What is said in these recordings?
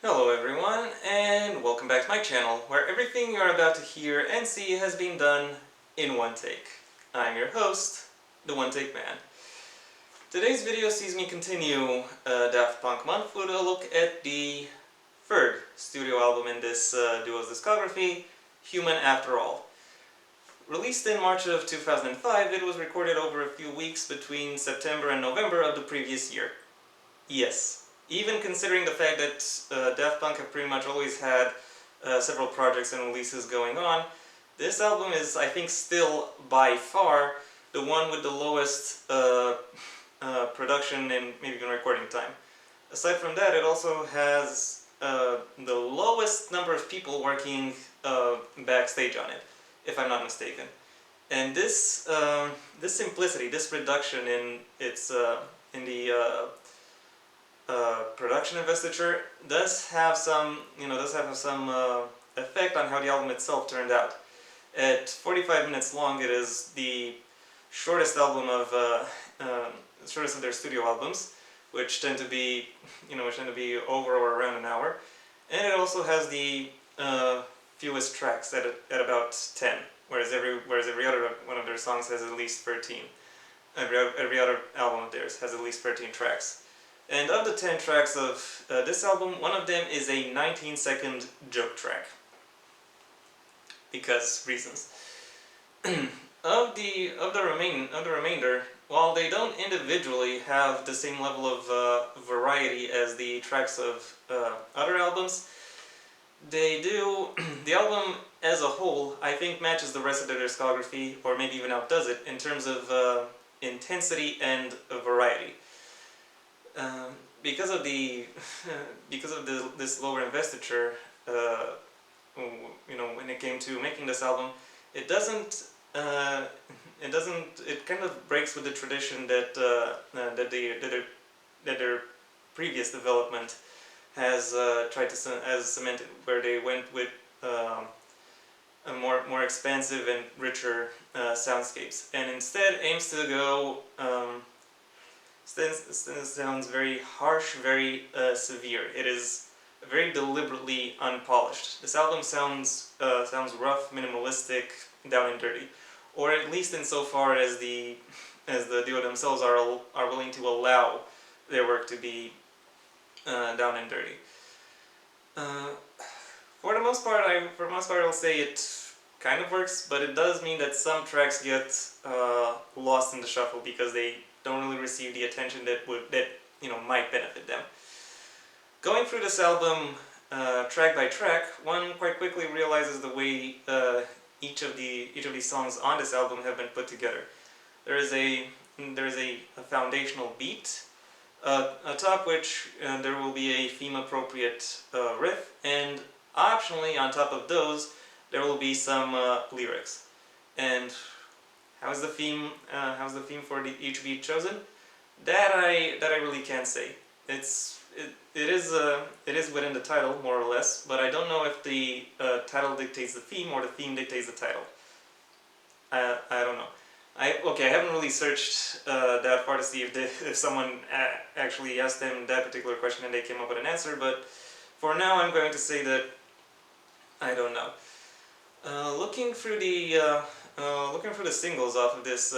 Hello everyone, and welcome back to my channel, where everything you're about to hear and see has been done in one take. I'm your host, the One Take Man. Today's video sees me continue Daft Punk month with a look at the third studio album in this duo's discography, Human After All. Released in March of 2005, it was recorded over a few weeks between September and November of the previous year. Yes, even considering the fact that Daft Punk have pretty much always had several projects and releases going on, this album is, I think, still by far the one with the lowest production and maybe even recording time. Aside from that, it also has the lowest number of people working backstage on it, if I'm not mistaken. And this simplicity, this reduction in its in the production investiture does have some, effect on how the album itself turned out. At 45 minutes long, it is the shortest album of shortest of their studio albums, which tend to be, over or around an hour, and it also has the fewest tracks at about 10, whereas every other one of their songs has at least 13. Every other album of theirs has at least 13 tracks. And of the 10 tracks of this album, one of them is a 19-second joke track. Because reasons. Of the remainder, while they don't individually have the same level of variety as the tracks of other albums, they do. The album as a whole, I think, matches the rest of their discography, or maybe even outdoes it in terms of intensity and variety. Because of this lower investiture, when it came to making this album, it doesn't. It kind of breaks with the tradition that their previous development has tried to cemented, where they went with a more expansive and richer soundscapes, and instead aims to go. Sounds very harsh, very severe. It is very deliberately unpolished. This album sounds rough, minimalistic, down and dirty, or at least insofar as the duo themselves are willing to allow their work to be down and dirty. For the most part, I'll say it kind of works, but it does mean that some tracks get lost in the shuffle because they don't really receive the attention that might benefit them. Going through this album track by track, one quite quickly realizes the way each of these songs on this album have been put together. There is a foundational beat, atop which there will be a theme appropriate riff, and optionally on top of those there will be some lyrics. And how's the theme for each beat chosen? That I really can't say. It is within the title, more or less, but I don't know if the title dictates the theme or the theme dictates the title. I don't know. I haven't really searched that far to see if someone actually asked them that particular question and they came up with an answer, but for now I'm going to say that I don't know. Looking through the singles off of this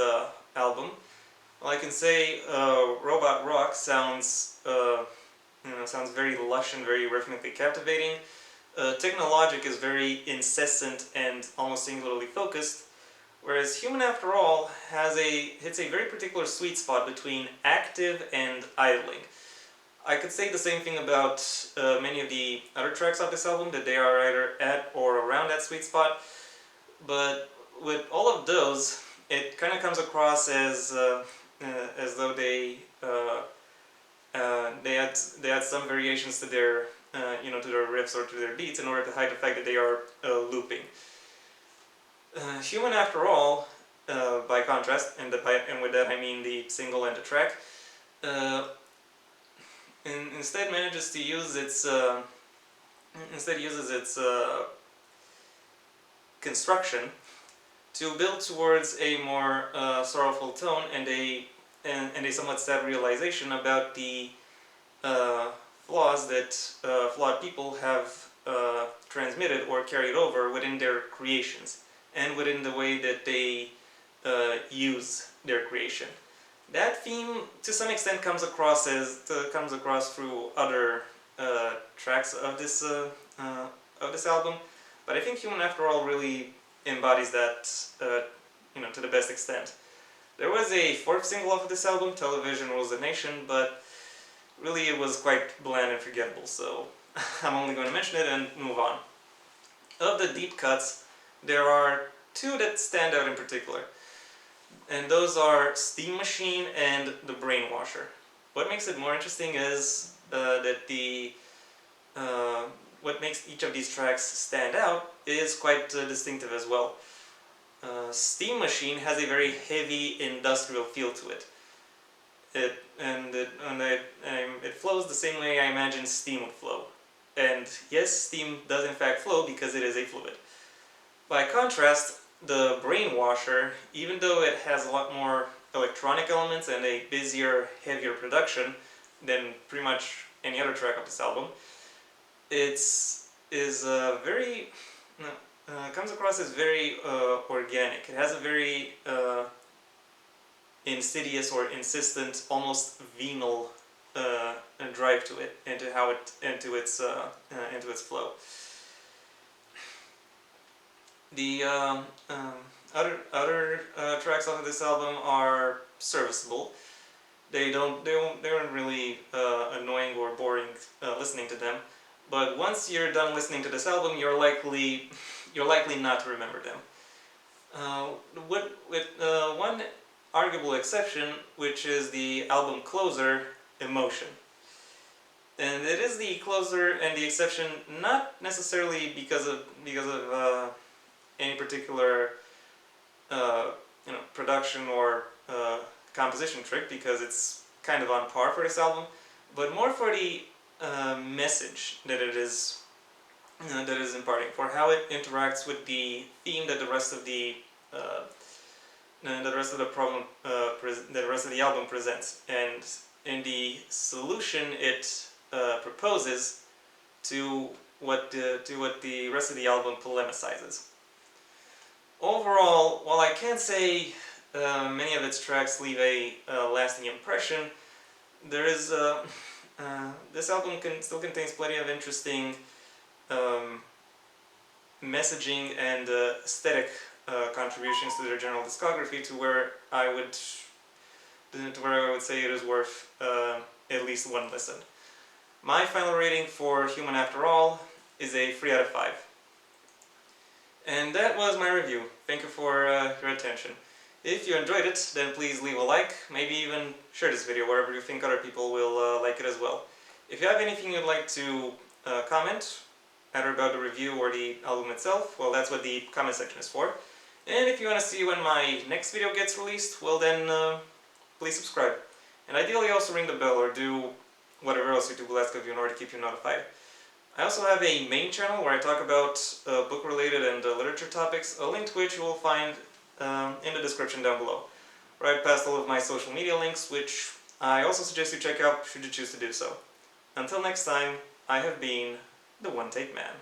album, well, I can say Robot Rock sounds very lush and very rhythmically captivating. Technologic is very incessant and almost singularly focused, whereas Human After All hits a very particular sweet spot between active and idling. I could say the same thing about many of the other tracks off this album, that they are either at or around that sweet spot, but with all of those, it kind of comes across as though they add some variations to their to their riffs or to their beats in order to hide the fact that they are looping. Human After All, by contrast, and with that I mean the single and the track, instead manages to use its construction to build towards a more sorrowful tone and a somewhat sad realization about the flaws that flawed people have transmitted or carried over within their creations and within the way that they use their creation. That theme, to some extent, comes across through other tracks of this album, but I think Human After All really embodies that, to the best extent. There was a fourth single off of this album, Television Rules the Nation, but really it was quite bland and forgettable, so I'm only going to mention it and move on. Of the deep cuts, there are two that stand out in particular, and those are Steam Machine and The Brainwasher. What makes it more interesting is what makes each of these tracks stand out is quite distinctive as well. Steam Machine has a very heavy industrial feel to it. It flows the same way I imagine steam would flow. And yes, steam does in fact flow because it is a fluid. By contrast, the Brainwasher, even though it has a lot more electronic elements and a busier, heavier production than pretty much any other track of this album, comes across as very organic. It has a very insidious or insistent, almost venal drive to it, into its flow. The other tracks on this album are serviceable. They aren't really annoying or boring listening to them. But once you're done listening to this album, you're likely not to remember them. With one arguable exception, which is the album closer, Emotion. And it is the closer and the exception not necessarily because of any particular production or composition trick, because it's kind of on par for this album, but more for the message that it is imparting, for how it interacts with the theme that the rest of the album presents, and in the solution it proposes to what the rest of the album polemicizes. Overall, while I can't say many of its tracks leave a lasting impression, there is this album still contains plenty of interesting messaging and aesthetic contributions to their general discography, to where I would say it is worth at least one listen. My final rating for Human After All is a 3 out of 5. And that was my review. Thank you for your attention. If you enjoyed it, then please leave a like, maybe even share this video wherever you think other people will like it as well. If you have anything you'd like to comment, either about the review or the album itself, well, that's what the comment section is for. And if you want to see when my next video gets released, well then, please subscribe. And ideally also ring the bell or do whatever else YouTube will ask of you in order to keep you notified. I also have a main channel where I talk about book-related and literature topics, a link to which you will find in the description down below, right past all of my social media links, which I also suggest you check out should you choose to do so. Until next time, I have been the One Take Man.